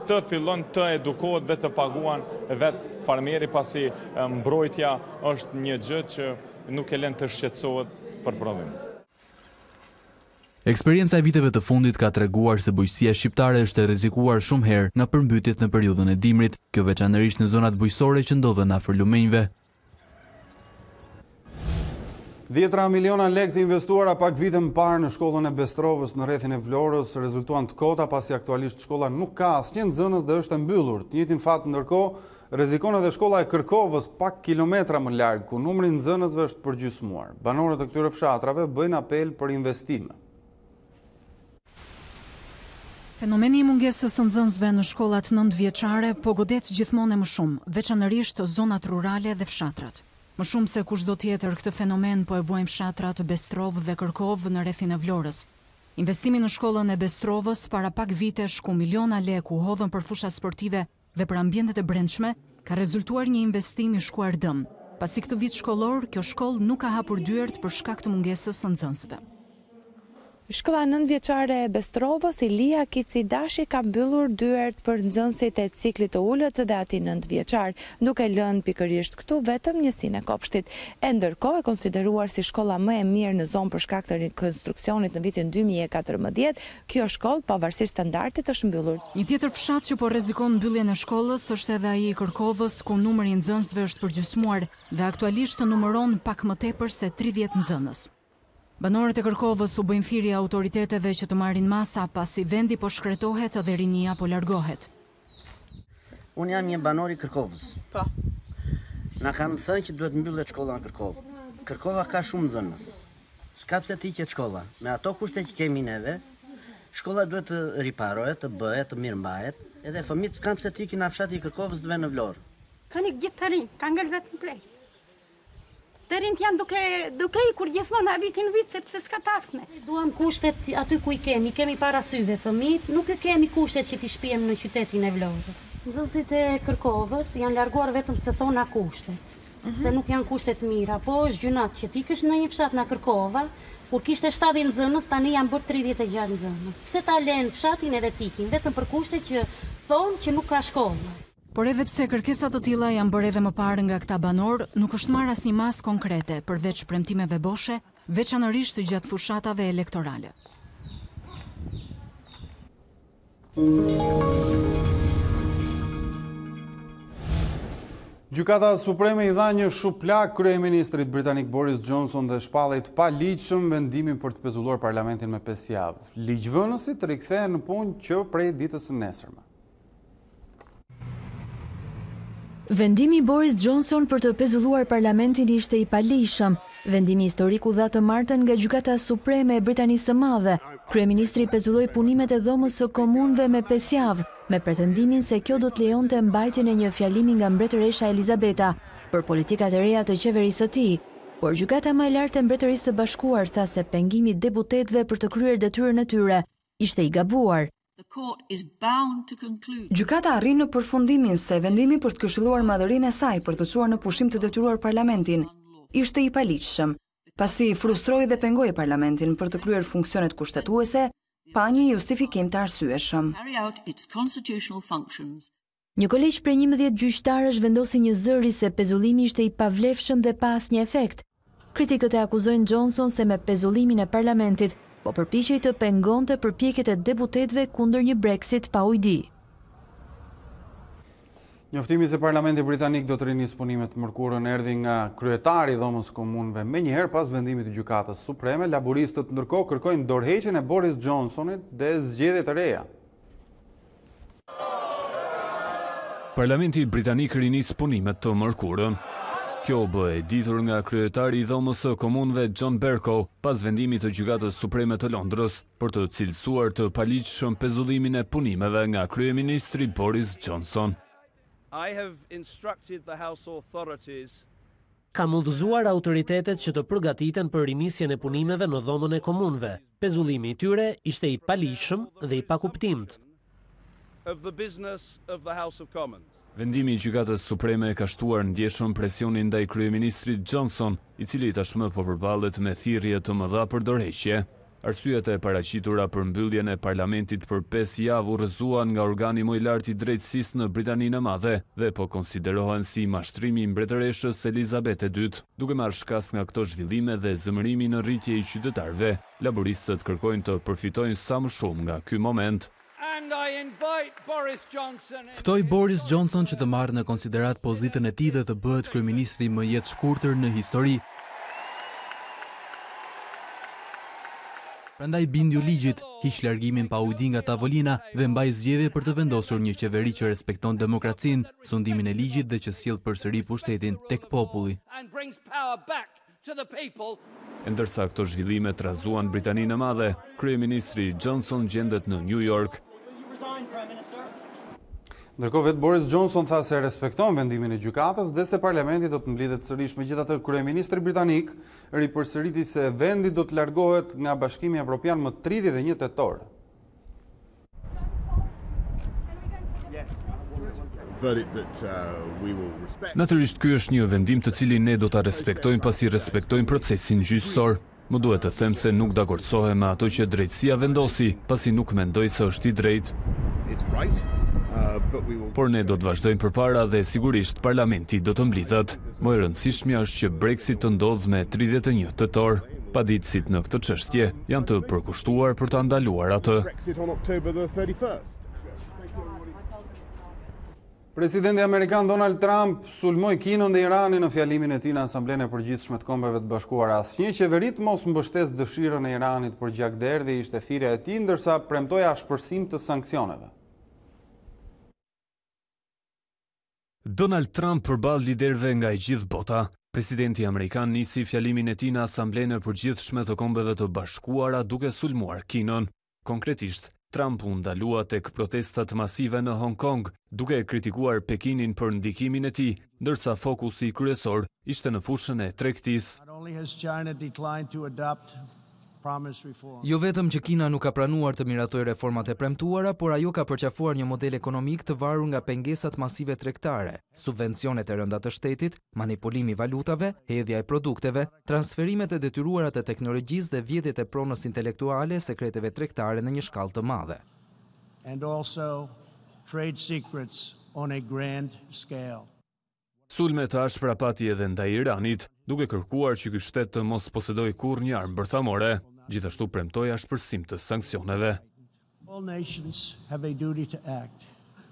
të fillon të edukohet dhe të paguan vetë farmeri, pasi mbrojtja është një gjë që nuk e lën të shqetësohet për prodhim. Eksperienca e viteve të fundit ka treguar se bujqësia shqiptare është e rrezikuar shumë herë nga përmbytjet në periudhën e dimrit, kjo veçanërisht në zonat bujqësore që ndodhen afër lumenjve. 10 miliona lekë të investuara pak vite më parë në shkollën e Bestrovës në rrethin e Vlorës rezultuan të kota, pasi aktualisht shkolla nuk ka asnjë nxënës dhe është e mbyllur. Të njëjtin fat ndërkohë rrezikon edhe shkolla e Kërkovës pak kilometra më larg, ku numri i nxënësve është përgjysmuar. Banorët e këtyre fshatrave bëjnë apel për investime. Fenomeni i mungesës së nxënësve në shkollat nëntëvjeçare po godet gjithmonë më shumë, veçanërisht zonat rurale dhe fshatrat. Më shumë se kushdo tjetër këtë fenomen po e vuajnë fshatrat Bestrovë dhe Kërkovë në rrethin e Vlorës. Investimi në shkollën e Bestrovës para pak vitesh, ku miliona lekë u hodhën për fushat sportive dhe për ambientet e brendshme, ka rezultuar një investim i shkuar dëm. Pasi këtë vit shkollor, kjo shkollë nuk ka hapur dyert për shkak të mungesës së nxënësve. Shkolla nëntëvjeçare e Bestrovës, Ilia Kicidashi, ka mbyllur dyert për nxënësit e ciklit të ulët dhe atij nëntëvjeçar, duke lënë pikërisht këtu vetëm njësinë e kopshtit. E ndërkohë e konsideruar si shkolla më e mirë në zonë për shkak të rikonstruksionit në vitin 2014, kjo shkollë pavarësisht standardit është mbyllur. Një tjetër fshat që po rrezikon mbylljen e shkollës është edhe ai i Kërkovës, ku numri i nxënësve është përgjysmuar dhe aktualisht numëron pak më tepër se 30 nxënës. Banorët e Kërkovës u bëjnë thirrje autoriteteve që të marrin masa, pasi vendi po shkretohet dhe rinia po largohet. Unë jam një banor i Kërkovës. Po. Na kanë thënë që duhet mbyllet shkolla në Kërkovë. Kërkova ka shumë nxënës. S'ka pse të hiqet shkolla. Me ato kushte që kemi neve, shkolla duhet të riparohet, të bëhet, të mirëmbahet, edhe fëmijët s'kan pse të ikin në fshati i Kërkovës dhe në Vlorë. Kanë gjithë të rinj, kanë ngel vetëm plejt. të rinjt janë duke i kur gjithmonë a vitin vit, sepse s'ka tafme. Duam kushtet aty ku i kemi parasyve fëmijët, nuk e kemi kushtet që t'i shpijem në qytetin e Vlorës. Nxënësit e Kërkovës janë larguar vetëm se thona kushtet, se nuk janë kushtet mira, po është gjunat që t'ikësh në një fshat në Kërkova, kur kishte 70 nxënës, tani janë bërë 36 nxënës. Pse ta lënë fshatin edhe t'ikin, vetëm për kushtet që thonë që nuk ka shkolla. Por edhe pse kërkesat të tilla janë bërë edhe më parë nga këta banor, nuk është marrë asnjë masë konkrete përveç premtimeve boshe, veçanërisht gjatë fushatave elektorale. Gjykata Supreme i dha një shuplak kryeministrit britanik Boris Johnson dhe shpallej të paligjshëm vendimin për të pezulluar parlamentin me 5 javë. Ligjvënësit rikthehen në punë që prej ditës së nesërme. Vendimi i Boris Johnson për të pezulluar parlamentin ishte i paligjshëm. Vendimi historik u dha të martën nga Gjykata Supreme e Britanisë së Madhe. Kryeministri pezulloi punimet e Dhomës së Komunëve me 5 javë, me pretendimin se kjo do të lejonte mbajtjen e një fjalimi nga mbretëresha Elizabeta për politikat e reja të qeverisë së tij. Por Gjykata më e lartë e Mbretërisë së Bashkuar tha se pengimi i deputetëve për të kryer detyrën e tyre ishte i gabuar. Gjykata arrin në përfundimin se vendimi për të këshilluar madhërinë e saj për të çuar në pushim të detyruar parlamentin ishte i paligjshëm, pasi frustroi dhe pengoi parlamentin për të kryer funksionet kushtetuese pa një justifikim të arsyeshëm. Një kolegj prej 11 gjyqtarësh vendosi një zëri se pezullimi ishte i pavlefshëm dhe pa asnjë efekt. Kritikët e akuzojnë Johnson se me pezullimin e parlamentit po përpiqej të pengonte përpjekjet e deputetëve kundër një Brexit pa ujdi. Njoftimi se Parlamenti Britanik do të rinisë punimet mërkurën erdhi nga kryetari i Dhomës Komunëve menjëherë pas vendimit të Gjykatës Supreme. Laboristët ndërkohë kërkojnë dorëheqjen e Boris Johnsonit dhe zgjedhje të reja. Parlamenti Britanik rinis punimet të mërkurën. Kjo bë e ditur nga kryetari i Dhomës së Komunëve John Bercow pas vendimit të Gjykatës Supreme të Londrës për të cilësuar të paligjshëm pezullimin e punimeve nga kryeministri Boris Johnson. Ka mundëzuar autoritetet që të përgatiten për rinisjen e punimeve në Dhomën e Komunëve. Pezullimi i tyre ishte i paligjshëm dhe i pakuptimt. Vendimi i Gjykatës Supreme ka shtuar ndjeshëm presionin ndaj kryeministrit Johnson, i cili tashmë po përballet me thirrje të mëdha për dorëheqje. Arsyet e paraqitura për mbylljen e parlamentit për 5 javë u rrëzuan nga organi më i lartë i drejtësisë në Britaninë e Madhe dhe po konsiderohen si mashtrimi i mbretëreshës Elizabeth II. Duke marrë shkas nga këto zhvillime dhe zemërimi në rritje i qytetarëve, laboristët kërkojnë të përfitojnë sa më shumë nga ky moment. Ftoj Boris Johnson që të marrë në konsiderat pozitën e tij dhe të bëhet kryeministri më jetë shkurtër në histori. Prandaj bindju ligjit, hiq largimin pa ujdi nga tavolina dhe mbaj zgjedhje për të vendosur një qeveri që respekton demokracinë, sundimin e ligjit dhe që sjell përsëri pushtetin tek populli. Ndërsa këto zhvillime trazuan Britaninë e Madhe, kryeministri Johnson gjendet në New York. Ndërkohë vetë Boris Johnson tha se respekton vendimin e gjykatës dhe se parlamenti do të mblidhet sërish. Megjithatë, kryeministri britanik ripërsëriti se vendi do të largohet nga Bashkimi Evropian më 31 tetor. Natyrisht ky është një vendim të cilin ne do ta respektojmë pasi respektojmë procesin gjyqësor. Më duhet të them se nuk dakordsohem me ato që drejtësia vendosi, pasi nuk mendoj se është i drejtë. Por ne do të vazhdojmë përpara dhe sigurisht parlamenti do të mblidhet. Më e rëndësishmja është që Brexit të ndodhë me 31 tetor. Paditësit në këtë çështje janë të përkushtuar për ta ndaluar atë. Presidenti amerikan Donald Trump sulmoi Kinën dhe Iranin në fjalimin e tij në Asamblenë e Përgjithshme të Kombeve të Bashkuara. Asnjë qeveri të mos mbështes dëshirën e Iranit për gjakderdhje ishte thirrja e tij, ndërsa premtoi ashpërsim të sanksioneve. Donald Trump përball liderëve nga e gjithë bota. Presidenti amerikan nisi fjalimin e tij në Asamblenë e Përgjithshme të Kombeve të Bashkuara duke sulmuar Kinën. Konkretisht, Trump u ndalua tek protestat masive në Hong Kong, duke kritikuar Pekinin për ndikimin e tij, ndërsa fokusi kryesor ishte në fushën e tregtisë. Jo vetëm që Kina nuk ka pranuar të miratojë reformat e premtuara, por ajo ka përqafuar një model ekonomik të varur nga pengesat masive tregtare, subvencionet e rënda të shtetit, manipulimi i valutave, hedhja e produkteve, transferimet e detyruara të teknologjisë dhe vjedhjet e pronës intelektuale e sekreteve tregtare në një shkallë të madhe. And also trade secrets on a grand scale. Sulme të ashprapati edhe ndaj Iranit, duke kërkuar që ky shtet të mos posedojë kurrë armë bërthamore. Gjithashtu premtoi ashpërsim të sanksioneve.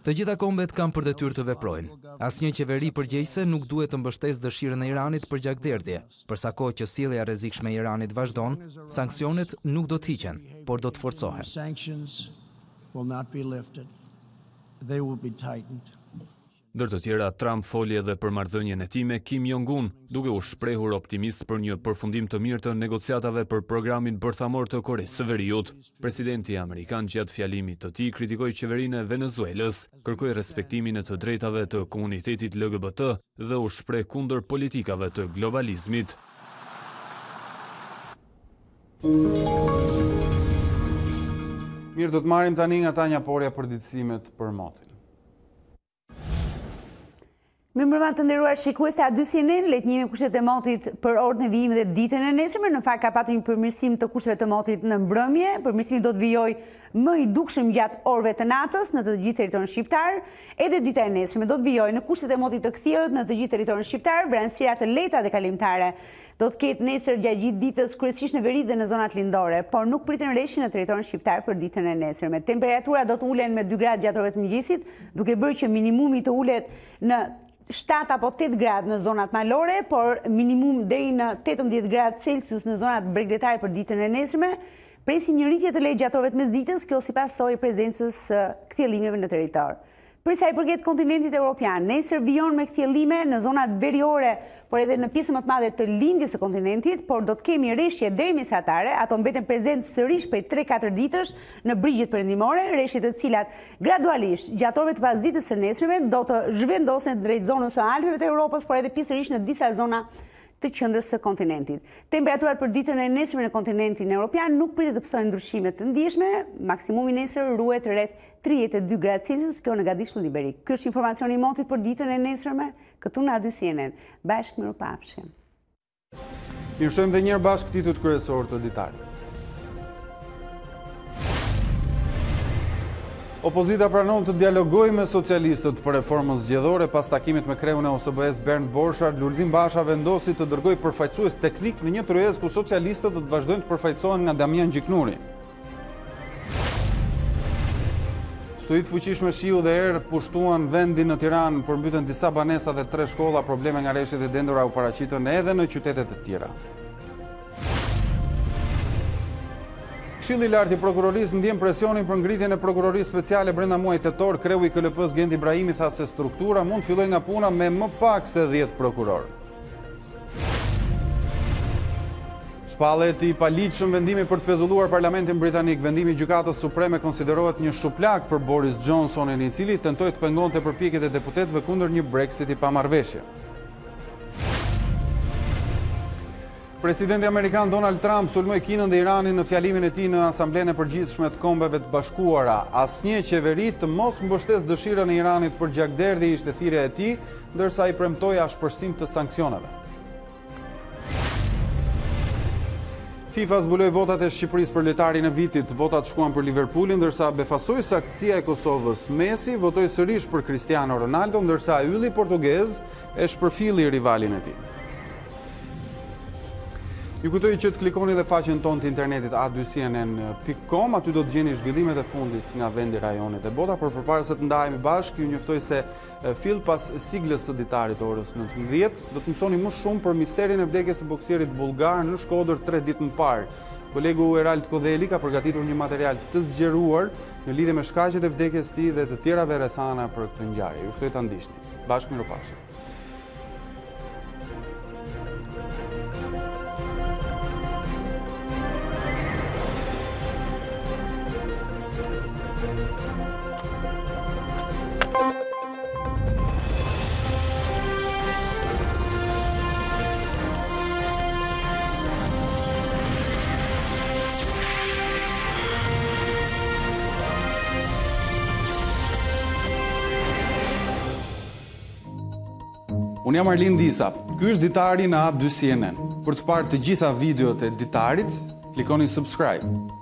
Të gjitha kombet kanë për detyrë të veprojnë. Asnjë qeveri përgjegjëse nuk duhet të mbështesë dëshirën e Iranit për gjakderdhje. Për sa kohë që sjellja e rrezikshme e Iranit vazhdon, sanksionet nuk do të hiqen, por do të forcohen. Ndër të tjera, Trump foli edhe për marrëdhënien e tij me Kim Jong-un, duke u shprehur optimist për një përfundim të mirë të negociatave për programin bërthamor të Koresë së Veriut. Presidenti amerikan gjatë fjalimit të tij kritikoi qeverinë e Venezuelës, kërkoi respektimin e të drejtave të komunitetit LGBT dhe u shpreh kundër politikave të globalizmit. Mirë, do të marrim tani nga Tanja Porja për ditësimet për motin. Mirëmbrëma të nderuar shikues të A2CNN, letënjimi kushtet e motit për orën e vijimit dhe ditën e nesërme. Në fakt ka patur një përmirësim të kushteve të motit në mbrëmje. Përmirësimi do të vijojë më i dukshëm gjatë orëve të natës në të gjithë territorin shqiptar. Edhe dita e nesërme do të vijojë në kushtet e motit të kthjellët në të gjithë territorin shqiptar. Vranësira të lehta dhe kalimtare do të ketë nesër gjatë gjithë ditës, kryesisht në veri dhe në zonat lindore, por nuk priten rreshi në territorin shqiptar për ditën e nesërme. Temperatura do të ulen me 2 gradë gjatë orëve të mëngjesit, duke bërë që minimumi të ulet në 7 apo 8 gradë në zonat malore, por minimum deri në 18 gradë Celsius në zonat bregdetare për ditën e nesërme. Presim një rritje të lehtë gjatë orëve të mesditës, kjo sipas së prezencës së kthjellimeve në territor. Për sa i përket kontinentit evropian, nesër vijon me kthjellime në zonat veriore, por edhe në pjesën më të madhe të lindjes së kontinentit, por do të kemi rreshje deri mesatare, ato mbeten prezente sërish prej 3-4 ditësh në brigjet perëndimore, rreshje të cilat gradualisht gjatë orëve të pasditës së nesërme do të zhvendosen drejt zonës së Alpeve të Europës, por edhe pjesërisht në disa zona të qendrës së kontinentit. Temperaturat për ditën e nesërme në kontinentin evropian nuk pritet të pësojnë ndryshime të ndjeshme, maksimumi nesër ruhet rreth 32 gradë Celsius, kjo në Gadishullin Iberik. Ky është informacioni i motit për ditën e nesërme, këtu në A2CNN. Bashkë mirupafshim. Mirëshojmë dhe njërë bashkë titut kryesor të ditarit. Opozita pranon të dialogojë me socialistët për reformën zgjedhore pas takimit me kreun e OSBE-s Bernd Borchardt. Lulzim Basha vendosi të dërgojë përfaqësues teknik në një tryezë ku socialistët do të vazhdojnë të përfaqësohen nga Damian Gjiknuri. Studitë fuqishme shiu dhe erë pushtuan vendin në Tiranë, përmbytën disa banesa dhe 3 shkolla, probleme nga rreshtet e dendura u paraqitën edhe në qytetet e tjera. Këshilli i lartë i prokurorisë ndjen presionin për ngritjen e prokurorisë speciale brenda muajit tetor. Kreu i KLP-s Gend Ibrahimi tha se struktura mund të fillojë nga puna me më pak se 10 prokuror. Shpallet i paligjshëm vendimi për të pezulluar Parlamentin Britanik. Vendimi i Gjykatës Supreme konsiderohet një shuplak për Boris Johnsonin, i cili tentoi të pengonte përpjekjet e deputetëve kundër një Brexiti pa marrëveshje. Presidenti amerikan Donald Trump sulmoi Kinën dhe Iranin në fjalimin e tij në Asamblenë e Përgjithshme të Kombeve të Bashkuara. Asnjë qeveri të mos mbështes dëshirën e Iranit për gjakderdhje ishte thirrja e tij, ndërsa i premtoi ashpërsim të sanksioneve. FIFA zbuloi votat e Shqipërisë për lojtarin e vitit. Votat shkuan për Liverpoolin, ndërsa befasoi saktësia e Kosovës. Messi votoi sërish për Cristiano Ronaldo, ndërsa ylli portugez e shpërfilli rivalin e tij. Ju kujtoj që të klikoni dhe faqen tonë të internetit a2cnn.com, aty do të gjeni zhvillimet e fundit nga vendi, rajonit e bota, por përpara se të ndahemi bashkë, ju njoftoj se fill pas siglës së ditarit orës 19, do të mësoni më shumë për misterin e vdekjes së boksierit bullgar në Shkodër 3 ditë më parë. Kolegu Erald Kodeli ka përgatitur një material të zgjeruar në lidhje me shkaqet e vdekjes së tij dhe të tjerave rrethana për këtë ngjarje. Ju ftoj ta ndiqni. Bashkë mirupafshim. Unë jam Arlin Disa, ky është Ditari në A2 CNN. Për të parë të gjitha videot e Ditarit, klikoni subscribe.